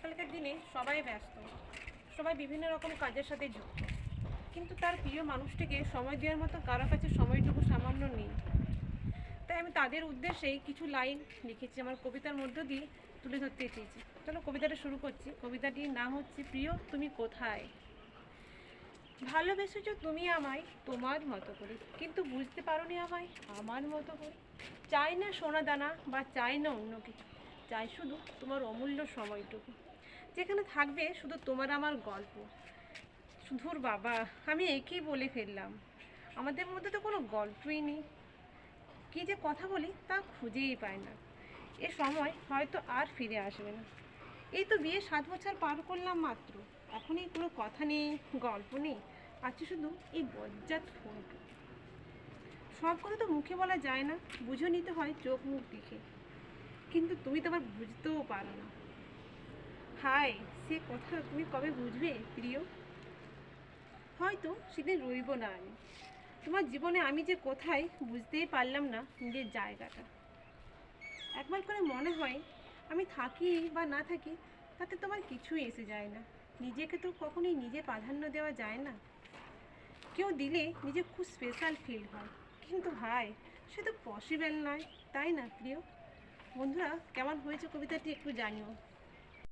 আজকালকার দিনে সবাই ব্যস্ত, সবাই বিভিন্ন রকম কাজের সাথে যুক্ত, কিন্তু তার প্রিয় মানুষটিকে সময় দেওয়ার মতো কারো কাছে সময়টুকু সামান্য নেই। তাই আমি তাদের উদ্দেশ্যেই কিছু লাইন লিখেছি, আমার কবিতার মধ্য দিয়ে তুলে ধরতে চেয়েছি। চলো কবিতাটা শুরু করছি। কবিতাটির নাম হচ্ছে প্রিয় তুমি কোথায়। ভালোবেসেছো তুমি আমায় তোমার মতো করে, কিন্তু বুঝতে পারোনি আমায় আমার মতো করে। চাই না সোনা দানা বা চাই না অন্য কিছু, চাই শুধু তোমার অমূল্য সময়টুকু, যেখানে থাকবে শুধু তোমার আমার গল্প। ধুর বাবা, আমি একই বলে ফেললাম, আমাদের মধ্যে তো কোনো গল্পই নেই। কী যে কথা বলি তা খুঁজেই পায় না, এ সময় হয়তো আর ফিরে আসবে না। এই তো বিয়ে 7 বছর পার করলাম মাত্র, এখনই কোনো কথা নেই, গল্প নেই, আছে শুধু এই বজ্জাত ফোনটুকু। সব কথা তো মুখে বলা যায় না, বুঝে নিতে হয় চোখ মুখ দেখে, কিন্তু তুমি তো আবার বুঝতেও পারো না। হায়, সে কথা তুমি কবে বুঝবে প্রিয়? হয়তো সেদিন রইব না আমি তোমার জীবনে, আমি যে কোথায় বুঝতেই পারলাম না নিজের জায়গাটা। একবার করে মনে হয় আমি থাকি বা না থাকি তাতে তোমার কিছুই এসে যায় না, নিজেকে তো কখনোই নিজে প্রাধান্য দেওয়া যায় না। কেউ দিলে নিজে খুব স্পেশাল ফিল হয়, কিন্তু ভাই সে তো পসিবল নয়, তাই না প্রিয়? বন্ধুরা, কেমন হয়েছে কবিতাটি একটু জানিও।